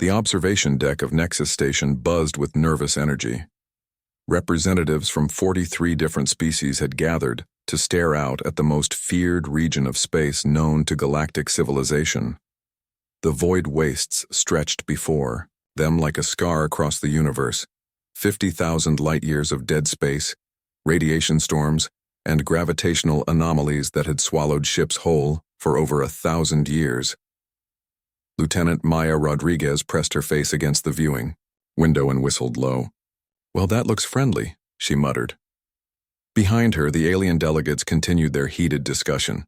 The observation deck of Nexus Station buzzed with nervous energy. Representatives from 43 different species had gathered to stare out at the most feared region of space known to galactic civilization. The void wastes stretched before them like a scar across the universe, 50,000 light-years of dead space, radiation storms, and gravitational anomalies that had swallowed ships whole for over 1,000 years. Lieutenant Maya Rodriguez pressed her face against the viewing window and whistled low. "Well, that looks friendly," she muttered. Behind her, the alien delegates continued their heated discussion.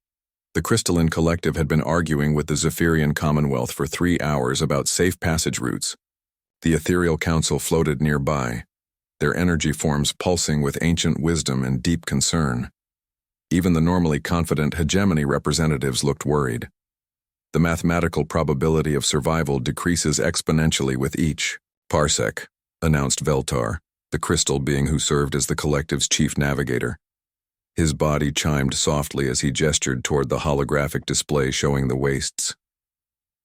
The Crystalline Collective had been arguing with the Zephyrian Commonwealth for 3 hours about safe passage routes. The Ethereal Council floated nearby, their energy forms pulsing with ancient wisdom and deep concern. Even the normally confident hegemony representatives looked worried. The mathematical probability of survival decreases exponentially with each parsec, announced Veltar, the crystal being who served as the collective's chief navigator. His body chimed softly as he gestured toward the holographic display showing the wastes.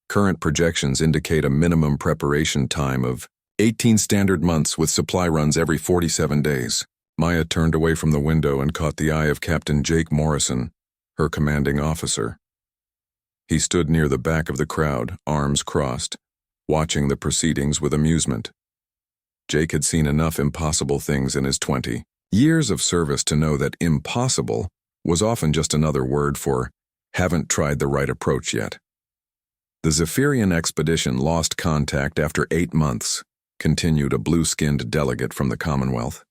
Current projections indicate a minimum preparation time of 18 standard months with supply runs every 47 days. Maya turned away from the window and caught the eye of Captain Jake Morrison, her commanding officer. He stood near the back of the crowd, arms crossed, watching the proceedings with amusement. Jake had seen enough impossible things in his 20 years of service to know that impossible was often just another word for haven't tried the right approach yet. The Zephyrian expedition lost contact after 8 months, continued a blue-skinned delegate from the Commonwealth.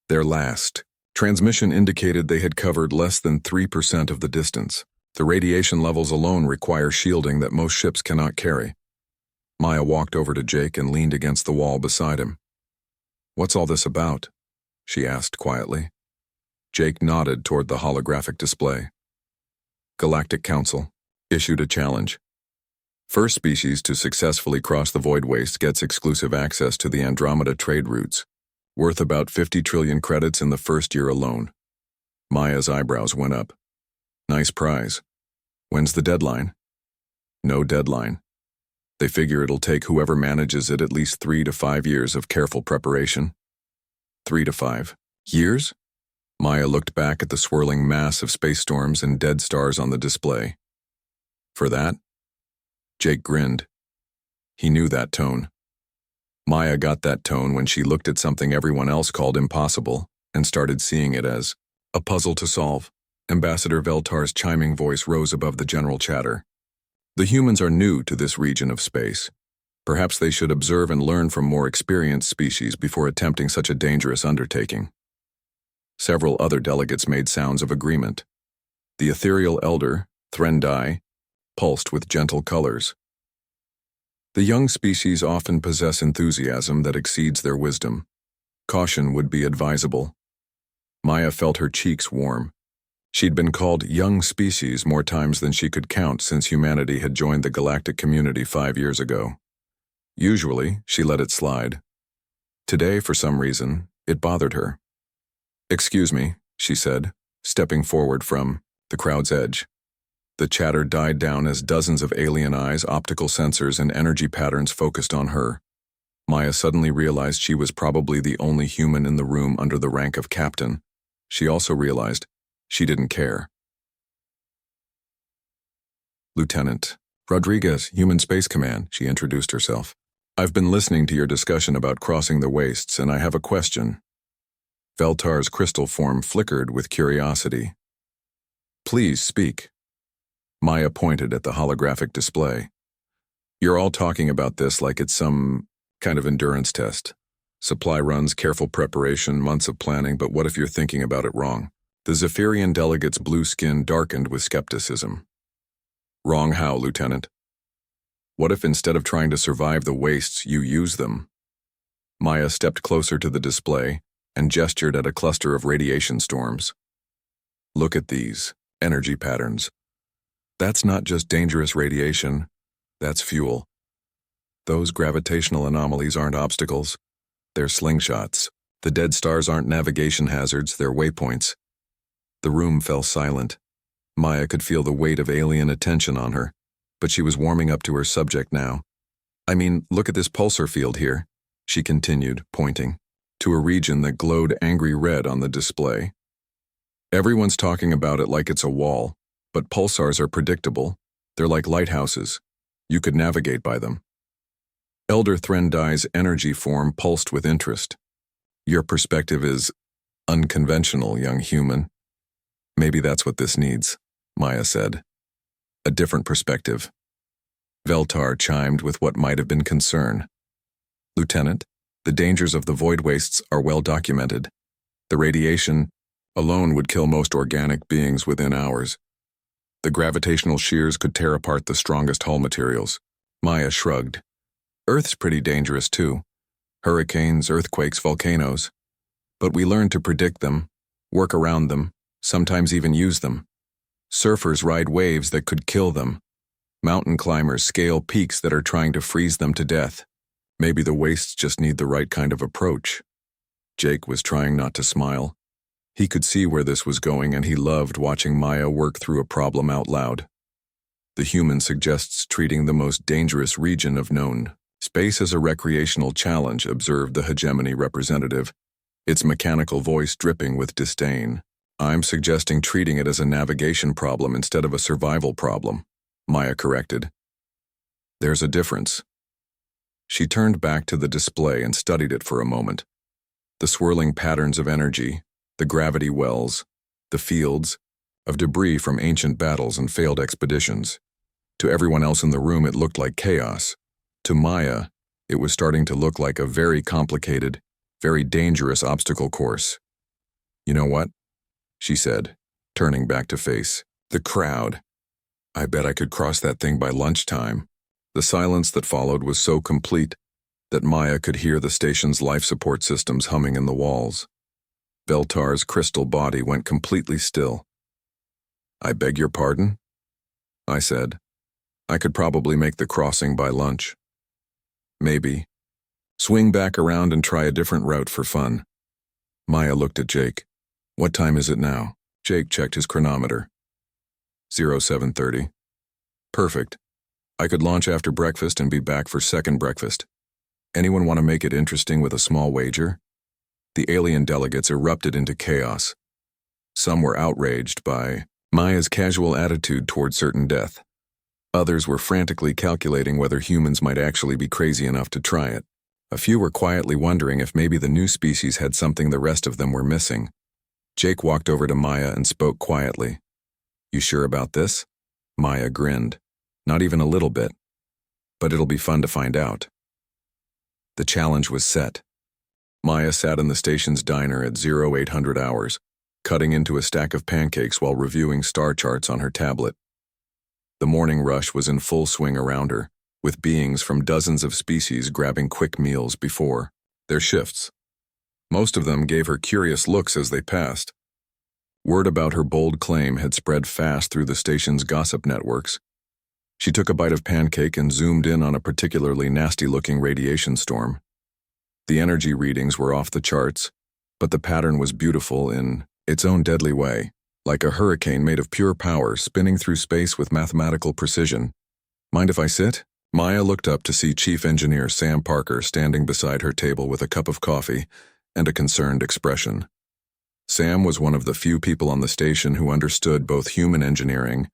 Their last transmission indicated they had covered less than 3% of the distance. The radiation levels alone require shielding that most ships cannot carry. Maya walked over to Jake and leaned against the wall beside him. "What's all this about?" she asked quietly. Jake nodded toward the holographic display. Galactic Council issued a challenge. First species to successfully cross the void waste gets exclusive access to the Andromeda trade routes, worth about 50 trillion credits in the first year alone. Maya's eyebrows went up. "Nice prize. When's the deadline?" "No deadline. They figure it'll take whoever manages it at least 3 to 5 years of careful preparation." 3 to 5 years? Maya looked back at the swirling mass of space storms and dead stars on the display. "For that?" Jake grinned. He knew that tone. Maya got that tone when she looked at something everyone else called impossible and started seeing it as a puzzle to solve. Ambassador Veltar's chiming voice rose above the general chatter. "The humans are new to this region of space. Perhaps they should observe and learn from more experienced species before attempting such a dangerous undertaking." Several other delegates made sounds of agreement. The ethereal elder, Threndai, pulsed with gentle colors. The young species often possess enthusiasm that exceeds their wisdom. Caution would be advisable. Maya felt her cheeks warm. She'd been called young species more times than she could count since humanity had joined the galactic community 5 years ago. Usually, she let it slide. Today, for some reason, it bothered her. "Excuse me," she said, stepping forward from the crowd's edge. The chatter died down as dozens of alien eyes, optical sensors, and energy patterns focused on her. Maya suddenly realized she was probably the only human in the room under the rank of captain. She also realized she didn't care. "Lieutenant Rodriguez, Human Space Command," she introduced herself. "I've been listening to your discussion about crossing the wastes, and I have a question." Veltar's crystal form flickered with curiosity. "Please speak." Maya pointed at the holographic display. "You're all talking about this like it's some kind of endurance test. Supply runs, careful preparation, months of planning, but what if you're thinking about it wrong?" The Zephyrian delegate's blue skin darkened with skepticism. "Wrong how, Lieutenant? What if instead of trying to survive the wastes, you use them?" Maya stepped closer to the display and gestured at a cluster of radiation storms. "Look at these energy patterns. That's not just dangerous radiation, that's fuel. Those gravitational anomalies aren't obstacles, they're slingshots. The dead stars aren't navigation hazards, they're waypoints." The room fell silent. Maya could feel the weight of alien attention on her, but she was warming up to her subject now. I mean, look at this pulsar field here, she continued, pointing to a region that glowed angry red on the display. Everyone's talking about it like it's a wall, but pulsars are predictable. They're like lighthouses. You could navigate by them. Elder Threndai's energy form pulsed with interest. Your perspective is unconventional, young human. Maybe that's what this needs, Maya said. A different perspective. Veltar chimed with what might have been concern. Lieutenant, the dangers of the void wastes are well documented. The radiation alone would kill most organic beings within hours. The gravitational shears could tear apart the strongest hull materials. Maya shrugged. Earth's pretty dangerous too. Hurricanes, earthquakes, volcanoes. But we learn to predict them, work around them, sometimes even use them. Surfers ride waves that could kill them. Mountain climbers scale peaks that are trying to freeze them to death. Maybe the wastes just need the right kind of approach. Jake was trying not to smile. He could see where this was going, and he loved watching Maya work through a problem out loud. The human suggests treating the most dangerous region of known space as a recreational challenge, observed the hegemony representative, its mechanical voice dripping with disdain. I'm suggesting treating it as a navigation problem instead of a survival problem, Maya corrected. There's a difference. She turned back to the display and studied it for a moment. The swirling patterns of energy, the gravity wells, the fields of debris from ancient battles and failed expeditions. To everyone else in the room, it looked like chaos. To Maya, it was starting to look like a very complicated, very dangerous obstacle course. You know what? She said, turning back to face the crowd. I bet I could cross that thing by lunchtime. The silence that followed was so complete that Maya could hear the station's life support systems humming in the walls. Veltar's crystal body went completely still. I beg your pardon? I said. I could probably make the crossing by lunch. Maybe. Swing back around and try a different route for fun. Maya looked at Jake. What time is it now? Jake checked his chronometer. 07:30. Perfect. I could launch after breakfast and be back for second breakfast. Anyone want to make it interesting with a small wager? The alien delegates erupted into chaos. Some were outraged by Maya's casual attitude toward certain death. Others were frantically calculating whether humans might actually be crazy enough to try it. A few were quietly wondering if maybe the new species had something the rest of them were missing. Jake walked over to Maya and spoke quietly. You sure about this? Maya grinned. Not even a little bit. But it'll be fun to find out. The challenge was set. Maya sat in the station's diner at 0800 hours, cutting into a stack of pancakes while reviewing star charts on her tablet. The morning rush was in full swing around her, with beings from dozens of species grabbing quick meals before their shifts. Most of them gave her curious looks as they passed. Word about her bold claim had spread fast through the station's gossip networks. She took a bite of pancake and zoomed in on a particularly nasty-looking radiation storm. The energy readings were off the charts, but the pattern was beautiful in its own deadly way, like a hurricane made of pure power spinning through space with mathematical precision. Mind if I sit? Maya looked up to see Chief Engineer Sam Parker standing beside her table with a cup of coffee and a concerned expression. Sam was one of the few people on the station who understood both human engineering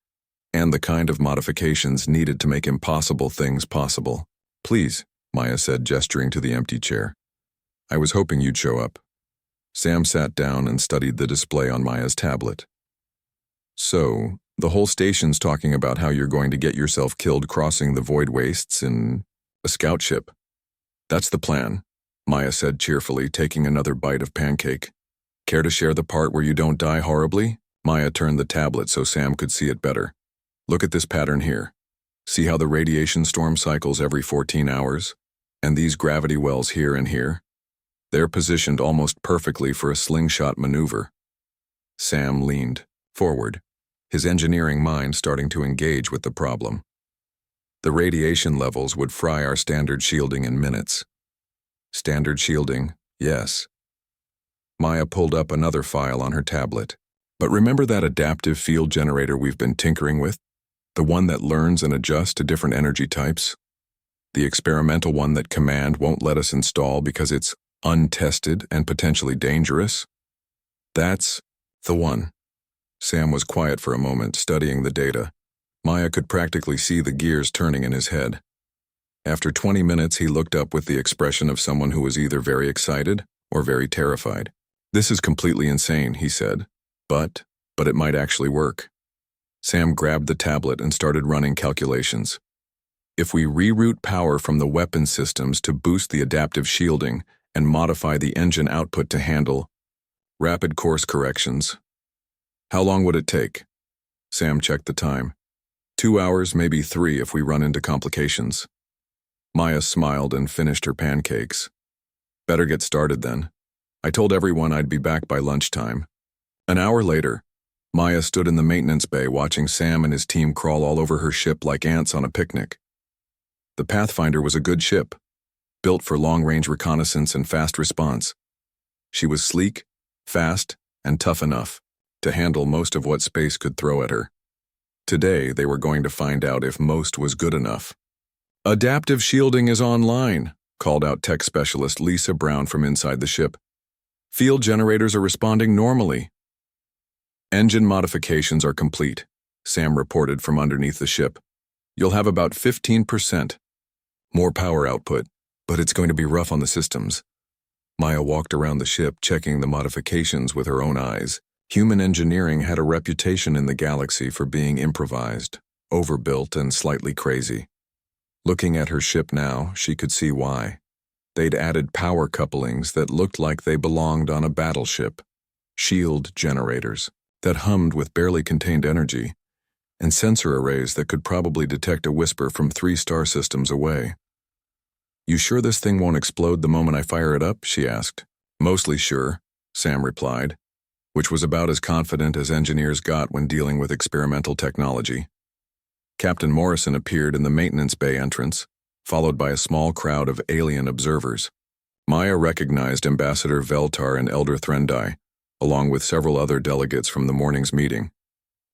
and the kind of modifications needed to make impossible things possible. Please, Maya said, gesturing to the empty chair. I was hoping you'd show up. Sam sat down and studied the display on Maya's tablet. So, the whole station's talking about how you're going to get yourself killed crossing the void wastes in a scout ship. That's the plan, Maya said cheerfully, taking another bite of pancake. Care to share the part where you don't die horribly? Maya turned the tablet so Sam could see it better. Look at this pattern here. See how the radiation storm cycles every 14 hours? And these gravity wells here and here? They're positioned almost perfectly for a slingshot maneuver. Sam leaned forward, his engineering mind starting to engage with the problem. The radiation levels would fry our standard shielding in minutes. Standard shielding, yes. Maya pulled up another file on her tablet. But remember that adaptive field generator we've been tinkering with? The one that learns and adjusts to different energy types? The experimental one that Command won't let us install because it's untested and potentially dangerous? That's the one. Sam was quiet for a moment, studying the data. Maya could practically see the gears turning in his head. After 20 minutes, he looked up with the expression of someone who was either very excited or very terrified. "This is completely insane," he said. But it might actually work. Sam grabbed the tablet and started running calculations. If we reroute power from the weapon systems to boost the adaptive shielding and modify the engine output to handle rapid course corrections, how long would it take? Sam checked the time. 2 hours, maybe 3 if we run into complications. Maya smiled and finished her pancakes. "Better get started then. I told everyone I'd be back by lunchtime." An hour later, Maya stood in the maintenance bay watching Sam and his team crawl all over her ship like ants on a picnic. The Pathfinder was a good ship, built for long-range reconnaissance and fast response. She was sleek, fast, and tough enough to handle most of what space could throw at her. Today, they were going to find out if most was good enough. "Adaptive shielding is online," called out tech specialist Lisa Brown from inside the ship. "Field generators are responding normally." "Engine modifications are complete," Sam reported from underneath the ship. "You'll have about 15% more power output, but it's going to be rough on the systems." Maya walked around the ship, checking the modifications with her own eyes. Human engineering had a reputation in the galaxy for being improvised, overbuilt, and slightly crazy. Looking at her ship now, she could see why. They'd added power couplings that looked like they belonged on a battleship, shield generators that hummed with barely contained energy, and sensor arrays that could probably detect a whisper from 3 star systems away. "You sure this thing won't explode the moment I fire it up?" she asked. "Mostly sure," Sam replied, which was about as confident as engineers got when dealing with experimental technology. Captain Morrison appeared in the maintenance bay entrance, followed by a small crowd of alien observers. Maya recognized Ambassador Veltar and Elder Threndai, along with several other delegates from the morning's meeting.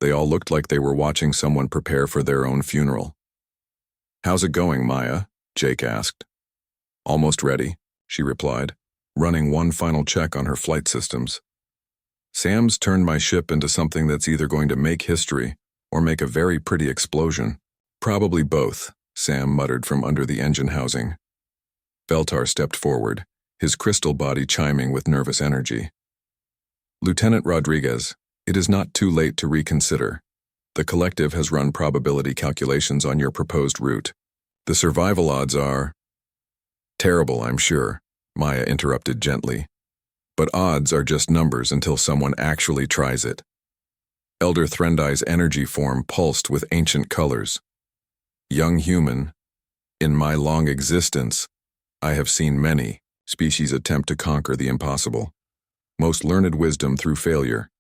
They all looked like they were watching someone prepare for their own funeral. "How's it going, Maya?" Jake asked. "Almost ready," she replied, running one final check on her flight systems. "Sam's turned my ship into something that's either going to make history or make a very pretty explosion." "Probably both," Sam muttered from under the engine housing. Veltar stepped forward, his crystal body chiming with nervous energy. "Lieutenant Rodriguez, it is not too late to reconsider. The collective has run probability calculations on your proposed route. The survival odds are—" "Terrible, I'm sure," Maya interrupted gently. "But odds are just numbers until someone actually tries it." Elder Threndai's energy form pulsed with ancient colors. "Young human, in my long existence, I have seen many species attempt to conquer the impossible. Most learned wisdom through failure.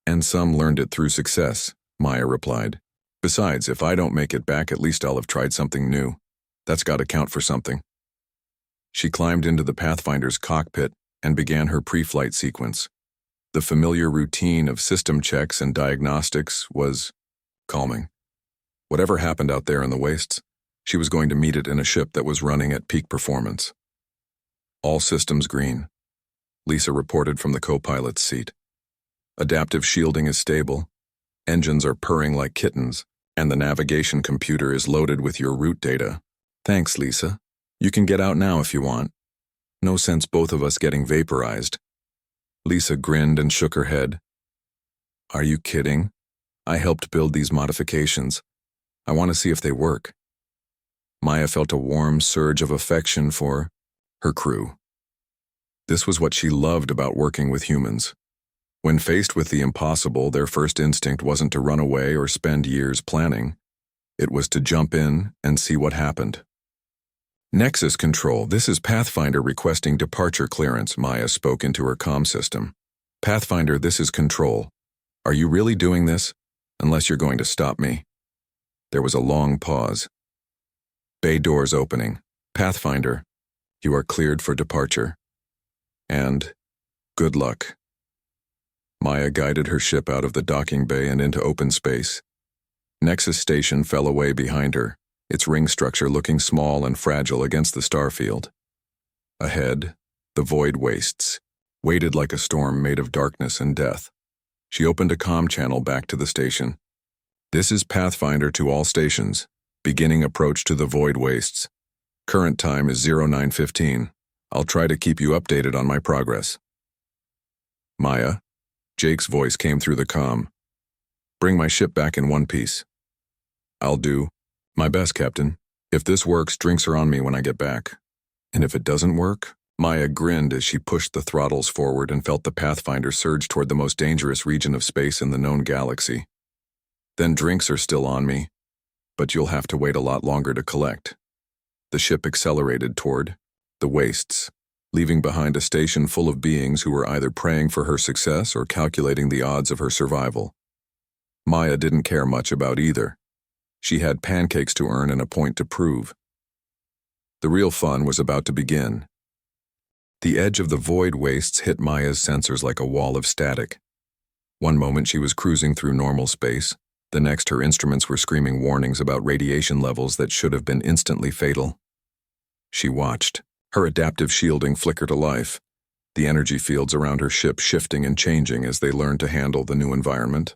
And some learned it through success," Maya replied. "Besides, if I don't make it back, at least I'll have tried something new. That's got to count for something." She climbed into the Pathfinder's cockpit and began her pre-flight sequence. The familiar routine of system checks and diagnostics was calming. Whatever happened out there in the wastes, she was going to meet it in a ship that was running at peak performance. "All systems green," Lisa reported from the co-pilot's seat. "Adaptive shielding is stable, engines are purring like kittens, and the navigation computer is loaded with your route data." "Thanks, Lisa. You can get out now if you want. No sense both of us getting vaporized." Lisa grinned and shook her head. "Are you kidding? I helped build these modifications. I want to see if they work." Maya felt a warm surge of affection for her crew. This was what she loved about working with humans. When faced with the impossible, their first instinct wasn't to run away or spend years planning. It was to jump in and see what happened. "Nexus Control, this is Pathfinder requesting departure clearance," Maya spoke into her comm system. "Pathfinder, this is Control. Are you really doing this? Unless you're going to stop me." There was a long pause. "Bay doors opening. Pathfinder, you are cleared for departure. And good luck." Maya guided her ship out of the docking bay and into open space. Nexus Station fell away behind her, its ring structure looking small and fragile against the starfield. Ahead, the void wastes, weighted like a storm made of darkness and death. She opened a comm channel back to the station. "This is Pathfinder to all stations. Beginning approach to the void wastes. Current time is 0915. I'll try to keep you updated on my progress." "Maya," Jake's voice came through the comm. "Bring my ship back in one piece." "I'll do my best, Captain. If this works, drinks are on me when I get back." "And if it doesn't work?" Maya grinned as she pushed the throttles forward and felt the Pathfinder surge toward the most dangerous region of space in the known galaxy. "Then drinks are still on me, but you'll have to wait a lot longer to collect." The ship accelerated toward the wastes, leaving behind a station full of beings who were either praying for her success or calculating the odds of her survival. Maya didn't care much about either. She had pancakes to earn and a point to prove. The real fun was about to begin. The edge of the void wastes hit Maya's sensors like a wall of static. One moment she was cruising through normal space, the next her instruments were screaming warnings about radiation levels that should have been instantly fatal. She watched. Her adaptive shielding flickered to life, the energy fields around her ship shifting and changing as they learned to handle the new environment.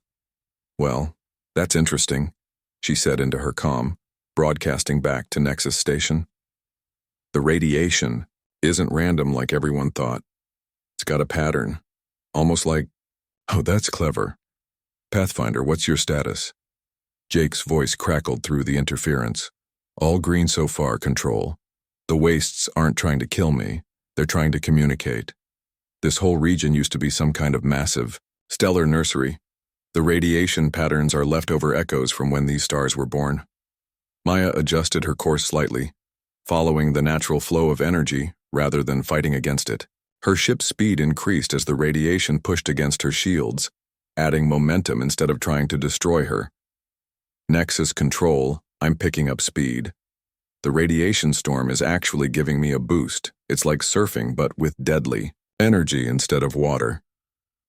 "Well, that's interesting," she said into her comm, broadcasting back to Nexus Station. "The radiation isn't random like everyone thought. It's got a pattern, almost like, oh, that's clever. Pathfinder, what's your status?" Jake's voice crackled through the interference. "All green so far, Control. The wastes aren't trying to kill me, they're trying to communicate. This whole region used to be some kind of massive, stellar nursery. The radiation patterns are leftover echoes from when these stars were born." Maya adjusted her course slightly, following the natural flow of energy rather than fighting against it. Her ship's speed increased as the radiation pushed against her shields, adding momentum instead of trying to destroy her. "Nexus Control, I'm picking up speed. The radiation storm is actually giving me a boost. It's like surfing, but with deadly energy instead of water."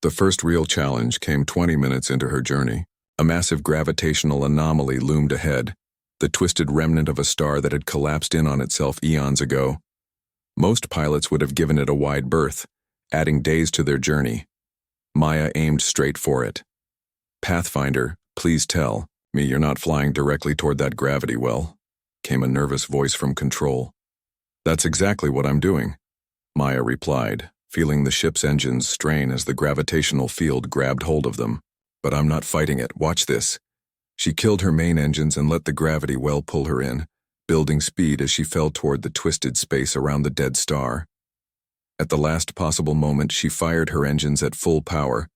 The first real challenge came 20 minutes into her journey. A massive gravitational anomaly loomed ahead, the twisted remnant of a star that had collapsed in on itself eons ago. Most pilots would have given it a wide berth, adding days to their journey. Maya aimed straight for it. "Pathfinder, please tell me you're not flying directly toward that gravity well," came a nervous voice from Control. "That's exactly what I'm doing," Maya replied, feeling the ship's engines strain as the gravitational field grabbed hold of them. "But I'm not fighting it. Watch this." She killed her main engines and let the gravity well pull her in, building speed as she fell toward the twisted space around the dead star. At the last possible moment, she fired her engines at full power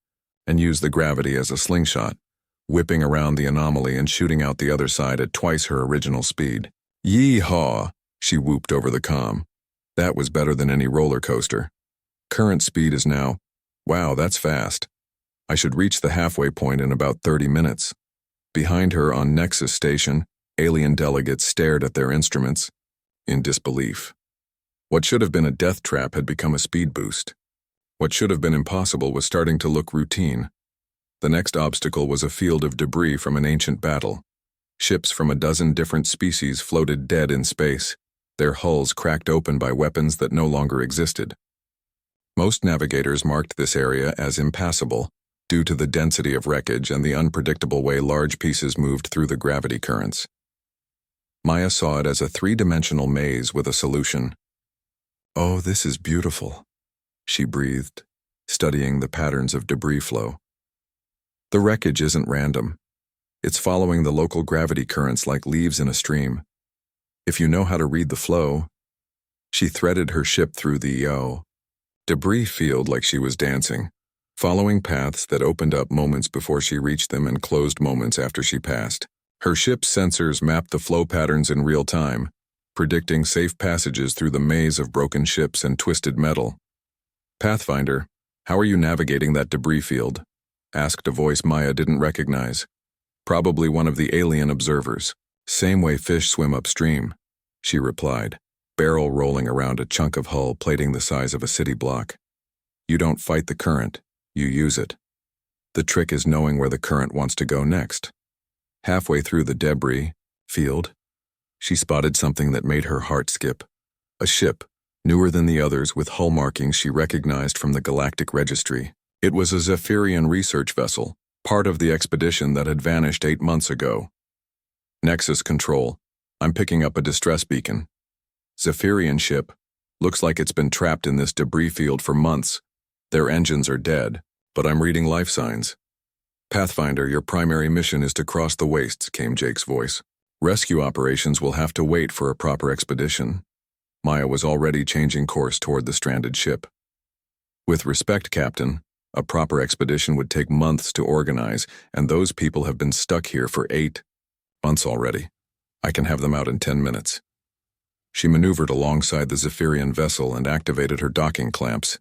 and used the gravity as a slingshot, whipping around the anomaly and shooting out the other side at twice her original speed. "Yee-haw," she whooped over the comm. "That was better than any roller coaster. Current speed is now, wow, that's fast. I should reach the halfway point in about 30 minutes. Behind her on Nexus Station, alien delegates stared at their instruments in disbelief. What should have been a death trap had become a speed boost. What should have been impossible was starting to look routine. The next obstacle was a field of debris from an ancient battle. Ships from a dozen different species floated dead in space, their hulls cracked open by weapons that no longer existed. Most navigators marked this area as impassable, due to the density of wreckage and the unpredictable way large pieces moved through the gravity currents. Maya saw it as a three-dimensional maze with a solution. "Oh, this is beautiful," she breathed, studying the patterns of debris flow. "The wreckage isn't random. It's following the local gravity currents like leaves in a stream. If you know how to read the flow..." She threaded her ship through the debris field like she was dancing, following paths that opened up moments before she reached them and closed moments after she passed. Her ship's sensors mapped the flow patterns in real time, predicting safe passages through the maze of broken ships and twisted metal. "Pathfinder, how are you navigating that debris field?" asked a voice Maya didn't recognize. Probably one of the alien observers. "Same way fish swim upstream," she replied, barrel rolling around a chunk of hull plating the size of a city block. "You don't fight the current, you use it. The trick is knowing where the current wants to go next." Halfway through the debris field, She spotted something that made her heart skip. A ship, newer than the others with hull markings she recognized from the Galactic Registry. It was a Zephyrian research vessel, part of the expedition that had vanished 8 months ago. Nexus Control, I'm picking up a distress beacon. Zephyrian ship, looks like it's been trapped in this debris field for months. Their engines are dead, but I'm reading life signs. Pathfinder, your primary mission is to cross the wastes, came Jake's voice. Rescue operations will have to wait for a proper expedition. Maya was already changing course toward the stranded ship. With respect, Captain, a proper expedition would take months to organize, and those people have been stuck here for 8 months already. I can have them out in 10 minutes. She maneuvered alongside the Zephyrian vessel and activated her docking clamps.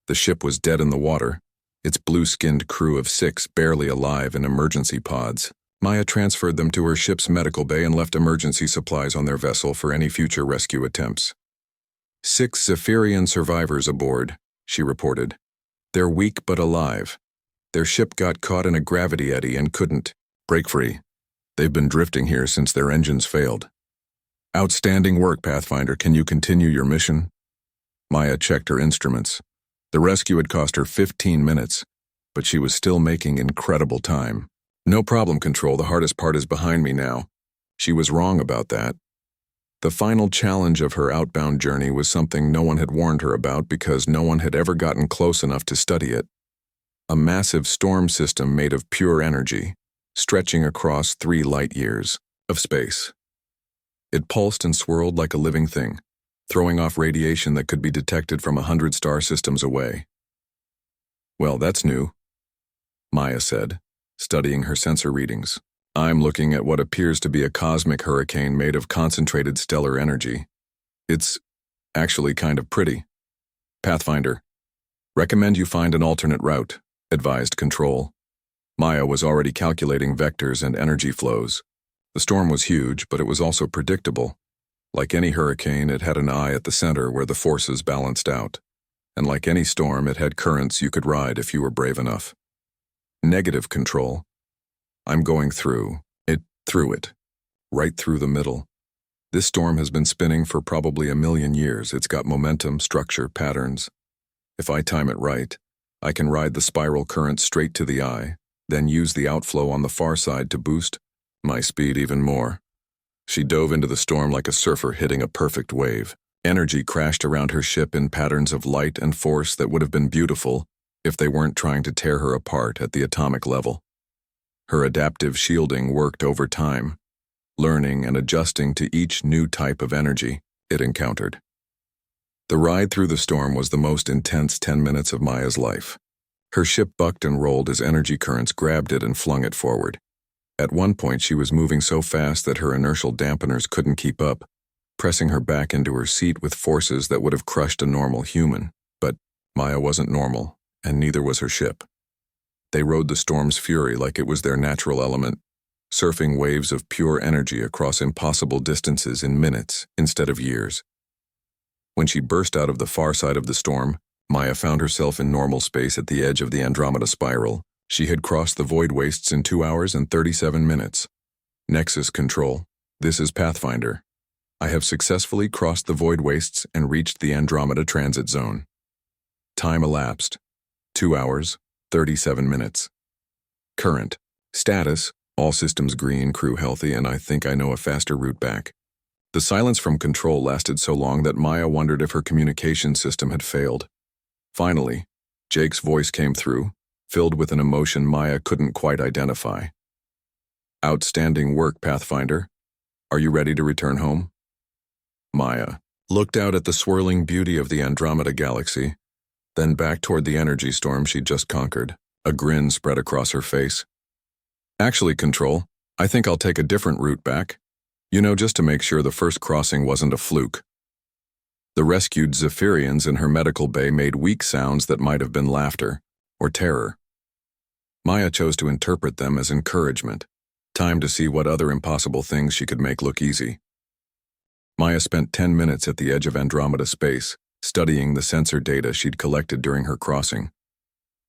The ship was dead in the water, its blue-skinned crew of 6 barely alive in emergency pods. Maya transferred them to her ship's medical bay and left emergency supplies on their vessel for any future rescue attempts. 6 Zephyrian survivors aboard, she reported. They're weak but alive. Their ship got caught in a gravity eddy and couldn't break free. They've been drifting here since their engines failed. Outstanding work, Pathfinder. Can you continue your mission? Maya checked her instruments. The rescue had cost her 15 minutes, but she was still making incredible time. No problem, Control. The hardest part is behind me now. She was wrong about that. The final challenge of her outbound journey was something no one had warned her about because no one had ever gotten close enough to study it. A massive storm system made of pure energy, stretching across 3 light years of space. It pulsed and swirled like a living thing, throwing off radiation that could be detected from 100 star systems away. Well, that's new, Maya said, studying her sensor readings. I'm looking at what appears to be a cosmic hurricane made of concentrated stellar energy. It's actually kind of pretty. Pathfinder, recommend you find an alternate route, advised Control. Maya was already calculating vectors and energy flows. The storm was huge, but it was also predictable. Like any hurricane, it had an eye at the center where the forces balanced out. And like any storm, it had currents you could ride if you were brave enough. Negative, Control. I'm going through it, right through the middle. This storm has been spinning for probably 1 million years. It's got momentum, structure, patterns. If I time it right, I can ride the spiral current straight to the eye, then use the outflow on the far side to boost my speed even more. She dove into the storm like a surfer hitting a perfect wave. Energy crashed around her ship in patterns of light and force that would have been beautiful if they weren't trying to tear her apart at the atomic level. Her adaptive shielding worked over time, learning and adjusting to each new type of energy it encountered. The ride through the storm was the most intense 10 minutes of Maya's life. Her ship bucked and rolled as energy currents grabbed it and flung it forward. At one point, she was moving so fast that her inertial dampeners couldn't keep up, pressing her back into her seat with forces that would have crushed a normal human. But Maya wasn't normal, and neither was her ship. They rode the storm's fury like it was their natural element, surfing waves of pure energy across impossible distances in minutes instead of years. When she burst out of the far side of the storm, Maya found herself in normal space at the edge of the Andromeda spiral. She had crossed the void wastes in 2 hours and 37 minutes. Nexus Control, this is Pathfinder. I have successfully crossed the void wastes and reached the Andromeda transit zone. Time elapsed. 2 hours, 37 minutes. Current. Status, all systems green, crew healthy, and I think I know a faster route back. The silence from Control lasted so long that Maya wondered if her communication system had failed. Finally, Jake's voice came through, filled with an emotion Maya couldn't quite identify. Outstanding work, Pathfinder. Are you ready to return home? Maya looked out at the swirling beauty of the Andromeda galaxy, then back toward the energy storm she'd just conquered. A grin spread across her face. Actually, Control, I think I'll take a different route back. Just to make sure the first crossing wasn't a fluke. The rescued Zephyrians in her medical bay made weak sounds that might have been laughter or terror. Maya chose to interpret them as encouragement, time to see what other impossible things she could make look easy. Maya spent 10 minutes at the edge of Andromeda space, studying the sensor data she'd collected during her crossing.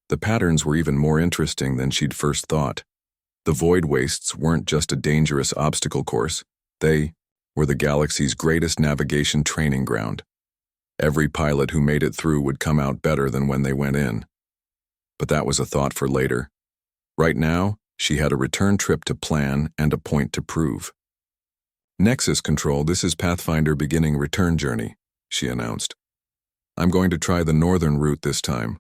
The patterns were even more interesting than she'd first thought. The void wastes weren't just a dangerous obstacle course, they were the galaxy's greatest navigation training ground. Every pilot who made it through would come out better than when they went in. But that was a thought for later. Right now, she had a return trip to plan and a point to prove. "Nexus Control, this is Pathfinder beginning return journey," she announced. "I'm going to try the northern route this time.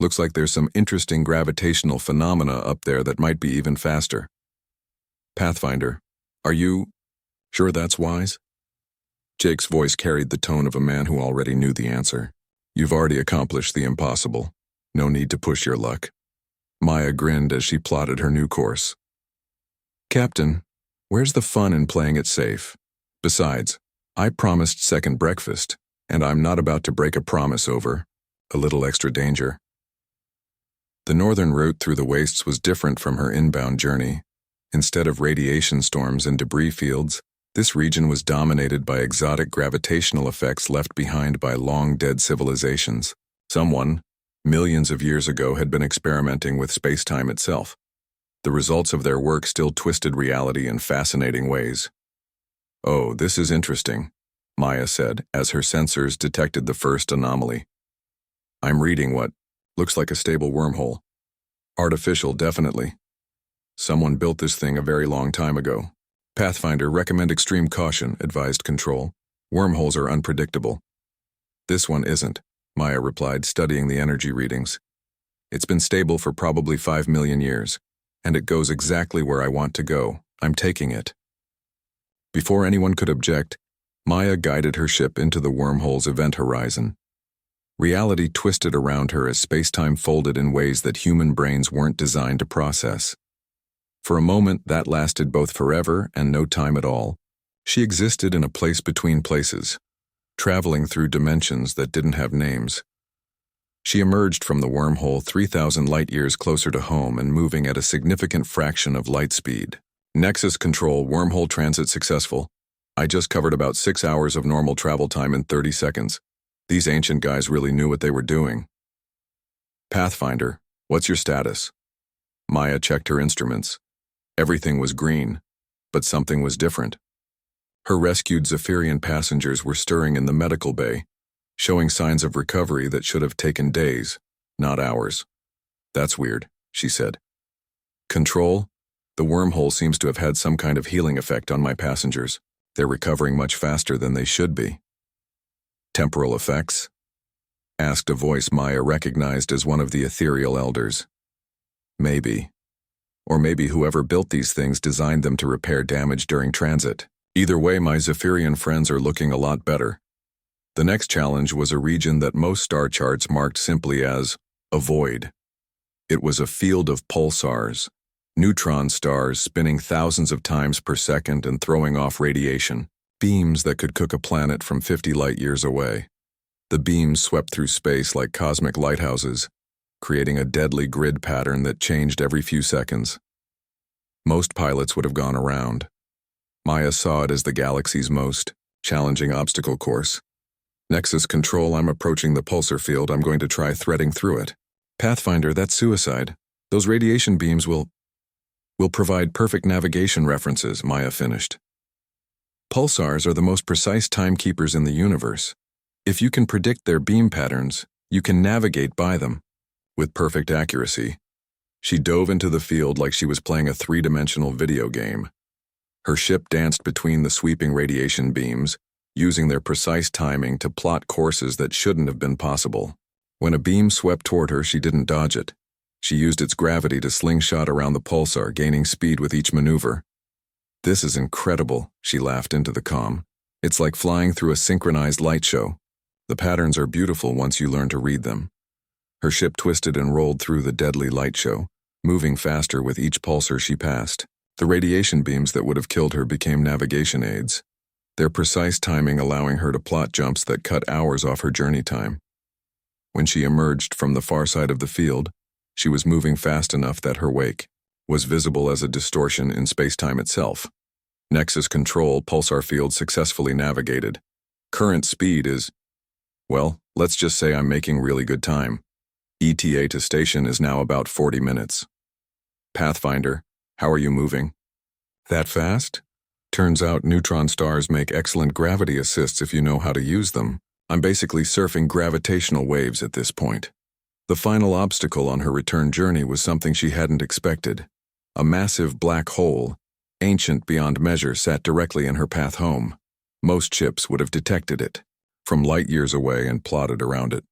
Looks like there's some interesting gravitational phenomena up there that might be even faster." "Pathfinder, are you sure that's wise?" Jake's voice carried the tone of a man who already knew the answer. "You've already accomplished the impossible. No need to push your luck." Maya grinned as she plotted her new course. "Captain, where's the fun in playing it safe? Besides, I promised second breakfast, and I'm not about to break a promise over a little extra danger." The northern route through the wastes was different from her inbound journey. Instead of radiation storms and debris fields, this region was dominated by exotic gravitational effects left behind by long-dead civilizations. Someone, millions of years ago, had been experimenting with space-time itself. The results of their work still twisted reality in fascinating ways. "Oh, this is interesting," Maya said as her sensors detected the first anomaly. "I'm reading what looks like a stable wormhole. Artificial, definitely. Someone built this thing a very long time ago. Pathfinder, recommend extreme caution," advised Control. "Wormholes are unpredictable." "This one isn't," Maya replied, studying the energy readings. "It's been stable for probably 5 million years, and it goes exactly where I want to go. I'm taking it." Before anyone could object, Maya guided her ship into the wormhole's event horizon. Reality twisted around her as space-time folded in ways that human brains weren't designed to process. For a moment that lasted both forever and no time at all. She existed in a place between places, traveling through dimensions that didn't have names. She emerged from the wormhole 3,000 light-years closer to home and moving at a significant fraction of light speed. "Nexus Control, wormhole transit successful. I just covered about 6 hours of normal travel time in 30 seconds. These ancient guys really knew what they were doing." "Pathfinder, what's your status?" Maya checked her instruments. Everything was green, but something was different. Her rescued Zephyrian passengers were stirring in the medical bay, showing signs of recovery that should have taken days, not hours. "That's weird," she said. "Control, the wormhole seems to have had some kind of healing effect on my passengers. They're recovering much faster than they should be." "Temporal effects?" asked a voice Maya recognized as one of the ethereal elders. "Maybe. Or maybe whoever built these things designed them to repair damage during transit. Either way, my Zephyrian friends are looking a lot better." The next challenge was a region that most star charts marked simply as a void. It was a field of pulsars, neutron stars spinning thousands of times per second and throwing off radiation, beams that could cook a planet from 50 light-years away. The beams swept through space like cosmic lighthouses, creating a deadly grid pattern that changed every few seconds. Most pilots would have gone around. Maya saw it as the galaxy's most challenging obstacle course. "Nexus Control, I'm approaching the pulsar field. I'm going to try threading through it." "Pathfinder, that's suicide. Those radiation beams will provide perfect navigation references," Maya finished. "Pulsars are the most precise timekeepers in the universe. If you can predict their beam patterns, you can navigate by them with perfect accuracy." She dove into the field like she was playing a 3-dimensional video game. Her ship danced between the sweeping radiation beams, using their precise timing to plot courses that shouldn't have been possible. When a beam swept toward her, she didn't dodge it. She used its gravity to slingshot around the pulsar, gaining speed with each maneuver. "This is incredible," she laughed into the comm. "It's like flying through a synchronized light show. The patterns are beautiful once you learn to read them." Her ship twisted and rolled through the deadly light show, moving faster with each pulsar she passed. The radiation beams that would have killed her became navigation aids, their precise timing allowing her to plot jumps that cut hours off her journey time. When she emerged from the far side of the field, she was moving fast enough that her wake was visible as a distortion in space-time itself. "Nexus Control, pulsar field successfully navigated. Current speed is, well, let's just say I'm making really good time. ETA to station is now about 40 minutes. Pathfinder, how are you moving?" "That fast?" Turns out neutron stars make excellent gravity assists if you know how to use them. I'm basically surfing gravitational waves at this point. The final obstacle on her return journey was something she hadn't expected. A massive black hole, ancient beyond measure, sat directly in her path home. Most ships would have detected it from light years away and plotted around it.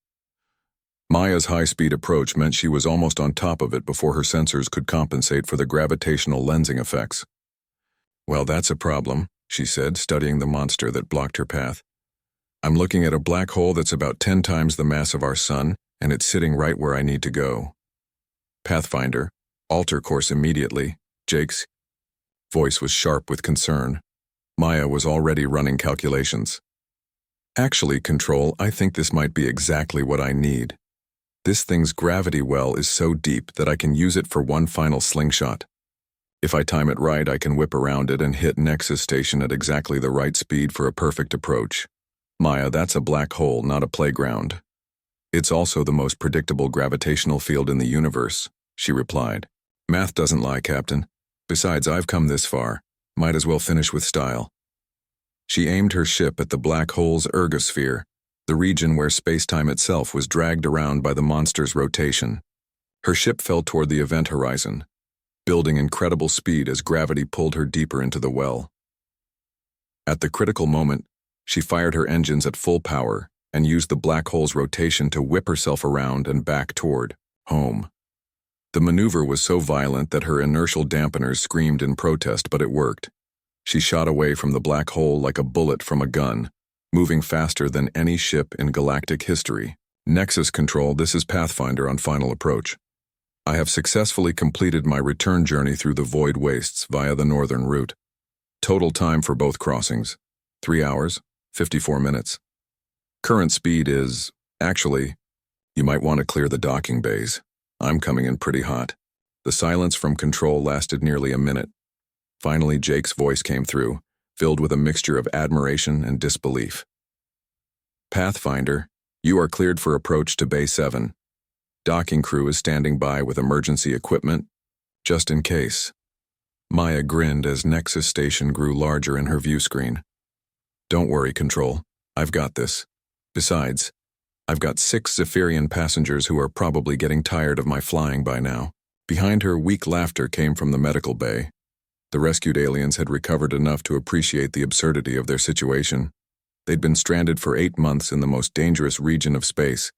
Maya's high-speed approach meant she was almost on top of it before her sensors could compensate for the gravitational lensing effects. "Well, that's a problem," she said, studying the monster that blocked her path. "I'm looking at a black hole that's about 10 times the mass of our sun, and it's sitting right where I need to go." "Pathfinder, alter course immediately." Jake's voice was sharp with concern. Maya was already running calculations. "Actually, Control, I think this might be exactly what I need. This thing's gravity well is so deep that I can use it for one final slingshot. If I time it right, I can whip around it and hit Nexus Station at exactly the right speed for a perfect approach." "Maya, that's a black hole, not a playground. It's also the most predictable gravitational field in the universe," she replied. "Math doesn't lie, Captain. Besides, I've come this far. Might as well finish with style." She aimed her ship at the black hole's ergosphere, the region where space-time itself was dragged around by the monster's rotation. Her ship fell toward the event horizon, building incredible speed as gravity pulled her deeper into the well. At the critical moment, she fired her engines at full power and used the black hole's rotation to whip herself around and back toward home. The maneuver was so violent that her inertial dampeners screamed in protest, but it worked. She shot away from the black hole like a bullet from a gun, moving faster than any ship in galactic history. "Nexus Control, this is Pathfinder on final approach. I have successfully completed my return journey through the void wastes via the northern route. Total time for both crossings, 3 hours, 54 minutes. Current speed is, actually, you might want to clear the docking bays. I'm coming in pretty hot." The silence from Control lasted nearly a minute. Finally, Jake's voice came through, filled with a mixture of admiration and disbelief. "Pathfinder, you are cleared for approach to Bay 7. Docking crew is standing by with emergency equipment, just in case." Maya grinned as Nexus Station grew larger in her view screen. "Don't worry, Control. I've got this. Besides, I've got 6 Zephyrian passengers who are probably getting tired of my flying by now." Behind her, weak laughter came from the medical bay. The rescued aliens had recovered enough to appreciate the absurdity of their situation. They'd been stranded for 8 months in the most dangerous region of space,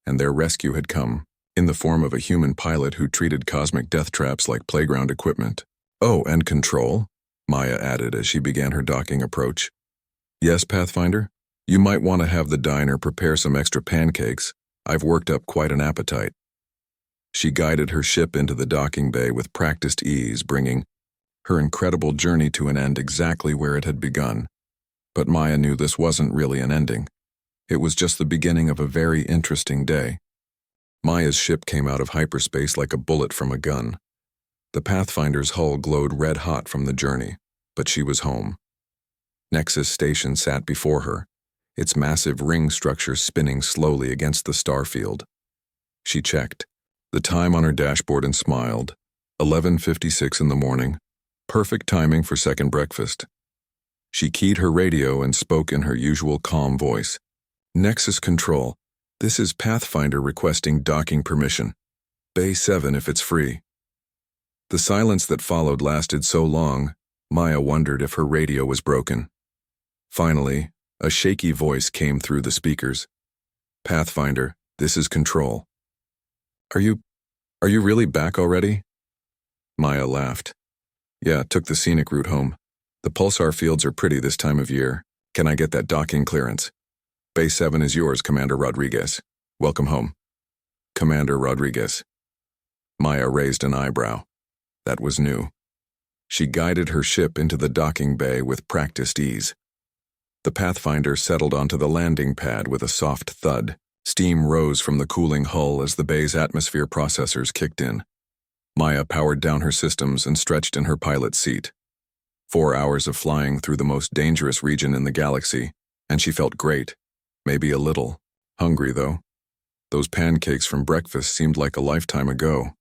and their rescue had come in the form of a human pilot who treated cosmic death traps like playground equipment. "Oh, and Control," Maya added as she began her docking approach. "Yes, Pathfinder? You might want to have the diner prepare some extra pancakes. I've worked up quite an appetite." She guided her ship into the docking bay with practiced ease, bringing her incredible journey to an end exactly where it had begun. But Maya knew this wasn't really an ending. It was just the beginning of a very interesting day. Maya's ship came out of hyperspace like a bullet from a gun. The Pathfinder's hull glowed red-hot from the journey, but she was home. Nexus Station sat before her, its massive ring structure spinning slowly against the starfield. She checked the time on her dashboard and smiled. 11:56 in the morning. Perfect timing for second breakfast. She keyed her radio and spoke in her usual calm voice. "Nexus Control, this is Pathfinder requesting docking permission. Bay 7 if it's free." The silence that followed lasted so long, Maya wondered if her radio was broken. Finally, a shaky voice came through the speakers. "Pathfinder, this is Control." Are you really back already?" Maya laughed. "Yeah, took the scenic route home. The pulsar fields are pretty this time of year. Can I get that docking clearance? Bay 7 is yours, Commander Rodriguez. Welcome home." "Commander Rodriguez." Maya raised an eyebrow. That was new. She guided her ship into the docking bay with practiced ease. The Pathfinder settled onto the landing pad with a soft thud. Steam rose from the cooling hull as the bay's atmosphere processors kicked in. Maya powered down her systems and stretched in her pilot's seat. 4 hours of flying through the most dangerous region in the galaxy, and she felt great. Maybe a little. Hungry, though. Those pancakes from breakfast seemed like a lifetime ago.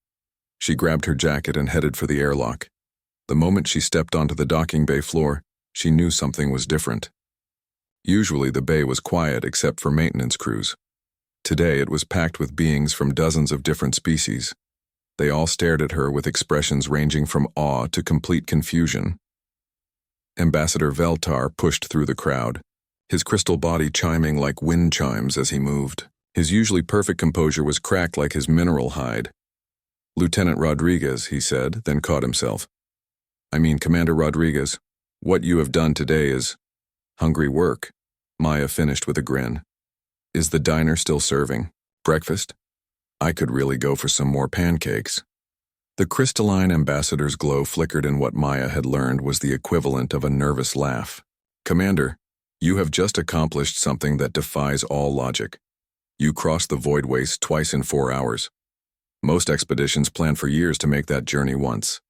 She grabbed her jacket and headed for the airlock. The moment she stepped onto the docking bay floor, She knew something was different. Usually the bay was quiet except for maintenance crews. Today it was packed with beings from dozens of different species. They all stared at her with expressions ranging from awe to complete confusion. Ambassador Veltar pushed through the crowd, his crystal body chiming like wind chimes as he moved. His usually perfect composure was cracked like his mineral hide. "Lieutenant Rodriguez," he said, then caught himself. "I mean, Commander Rodriguez, what you have done today is hungry work," Maya finished with a grin. "Is the diner still serving breakfast? I could really go for some more pancakes." The crystalline ambassador's glow flickered in what Maya had learned was the equivalent of a nervous laugh. "Commander, you have just accomplished something that defies all logic. You crossed the void waste twice in 4 hours. Most expeditions plan for years to make that journey once."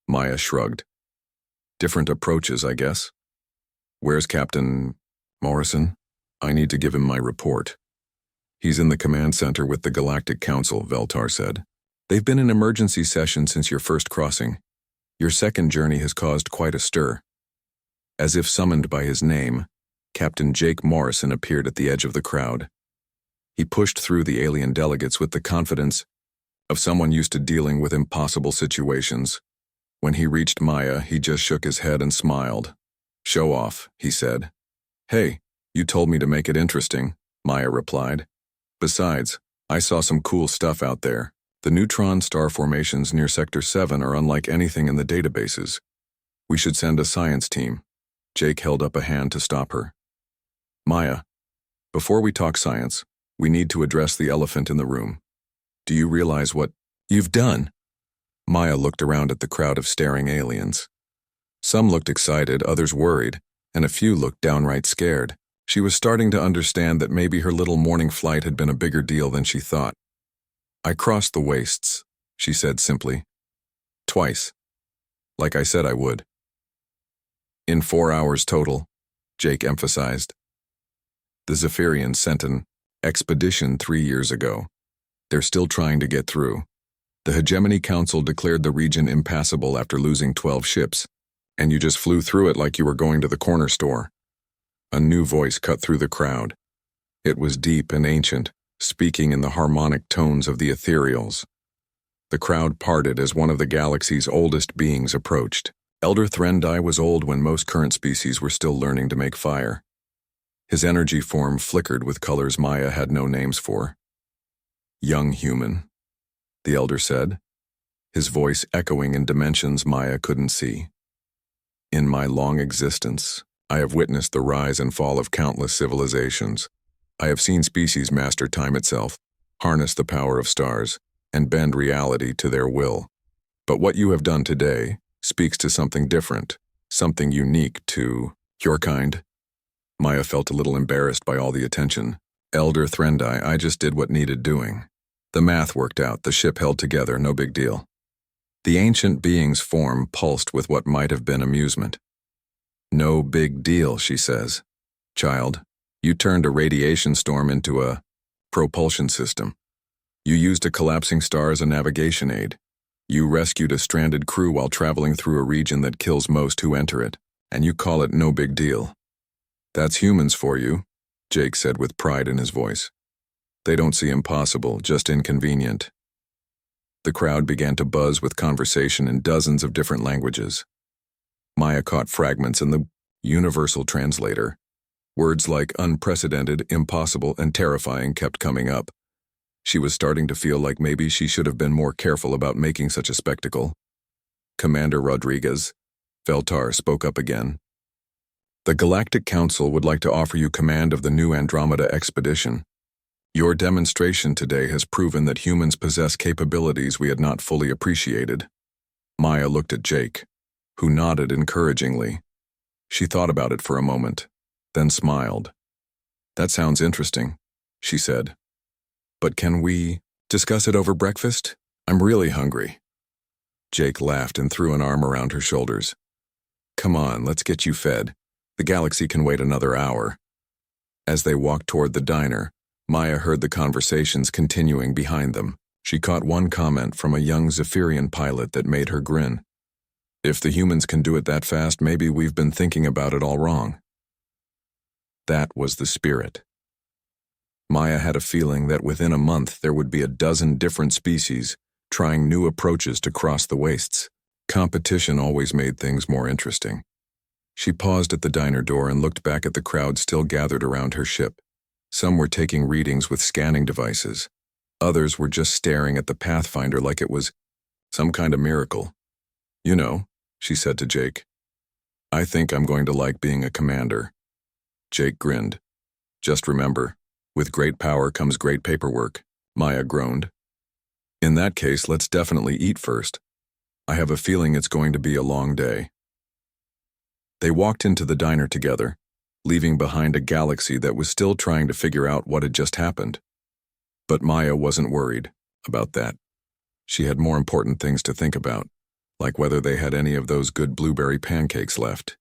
Maya shrugged. "Different approaches, I guess. Where's Captain Morrison? I need to give him my report." "He's in the command center with the Galactic Council," Veltar said. "They've been in emergency session since your first crossing. Your second journey has caused quite a stir." As if summoned by his name, Captain Jake Morrison appeared at the edge of the crowd. He pushed through the alien delegates with the confidence of someone used to dealing with impossible situations. When he reached Maya, he just shook his head and smiled. "Show off," he said. "Hey, you told me to make it interesting," Maya replied. "Besides, I saw some cool stuff out there. The neutron star formations near Sector 7 are unlike anything in the databases. We should send a science team." Jake held up a hand to stop her. "Maya, before we talk science, we need to address the elephant in the room. Do you realize what you've done?" Maya looked around at the crowd of staring aliens. Some looked excited, others worried, and a few looked downright scared. She was starting to understand that maybe her little morning flight had been a bigger deal than she thought. "I crossed the wastes," she said simply. "Twice. Like I said I would." "In 4 hours total," Jake emphasized. "The Zephyrians sent an expedition 3 years ago. They're still trying to get through. The Hegemony Council declared the region impassable after losing 12 ships, and you just flew through it like you were going to the corner store." A new voice cut through the crowd. It was deep and ancient, speaking in the harmonic tones of the ethereals. The crowd parted as one of the galaxy's oldest beings approached. Elder Threndai was old when most current species were still learning to make fire. His energy form flickered with colors Maya had no names for. "Young human," the elder said, his voice echoing in dimensions Maya couldn't see. "In my long existence, I have witnessed the rise and fall of countless civilizations. I have seen species master time itself, harness the power of stars, and bend reality to their will. But what you have done today speaks to something different, something unique to your kind." Maya felt a little embarrassed by all the attention. "Elder Threndai, I just did what needed doing. The math worked out, the ship held together, no big deal." The ancient being's form pulsed with what might have been amusement. "No big deal," she says. "Child, you turned a radiation storm into a propulsion system. You used a collapsing star as a navigation aid. You rescued a stranded crew while traveling through a region that kills most who enter it, and you call it no big deal. That's humans for you," Jake said with pride in his voice. "They don't see impossible, just inconvenient." The crowd began to buzz with conversation in dozens of different languages. Maya caught fragments in the universal translator. Words like unprecedented, impossible, and terrifying kept coming up. She was starting to feel like maybe she should have been more careful about making such a spectacle. "Commander Rodriguez," Veltar spoke up again. "The Galactic Council would like to offer you command of the new Andromeda expedition. Your demonstration today has proven that humans possess capabilities we had not fully appreciated." Maya looked at Jake, who nodded encouragingly. She thought about it for a moment, then smiled. "That sounds interesting," she said. "But can we discuss it over breakfast? I'm really hungry." Jake laughed and threw an arm around her shoulders. "Come on, let's get you fed. The galaxy can wait another hour." As they walked toward the diner, Maya heard the conversations continuing behind them. She caught one comment from a young Zephyrian pilot that made her grin. If the humans can do it that fast, maybe we've been thinking about it all wrong. That was the spirit. Maya had a feeling that within a month there would be a dozen different species trying new approaches to cross the wastes. Competition always made things more interesting. She paused at the diner door and looked back at the crowd still gathered around her ship. Some were taking readings with scanning devices. Others were just staring at the Pathfinder like it was some kind of miracle. You know, she said to Jake, I think I'm going to like being a commander. Jake grinned. Just remember, with great power comes great paperwork, Maya groaned. In that case, let's definitely eat first. I have a feeling it's going to be a long day. They walked into the diner together, leaving behind a galaxy that was still trying to figure out what had just happened. But Maya wasn't worried about that. She had more important things to think about, like whether they had any of those good blueberry pancakes left.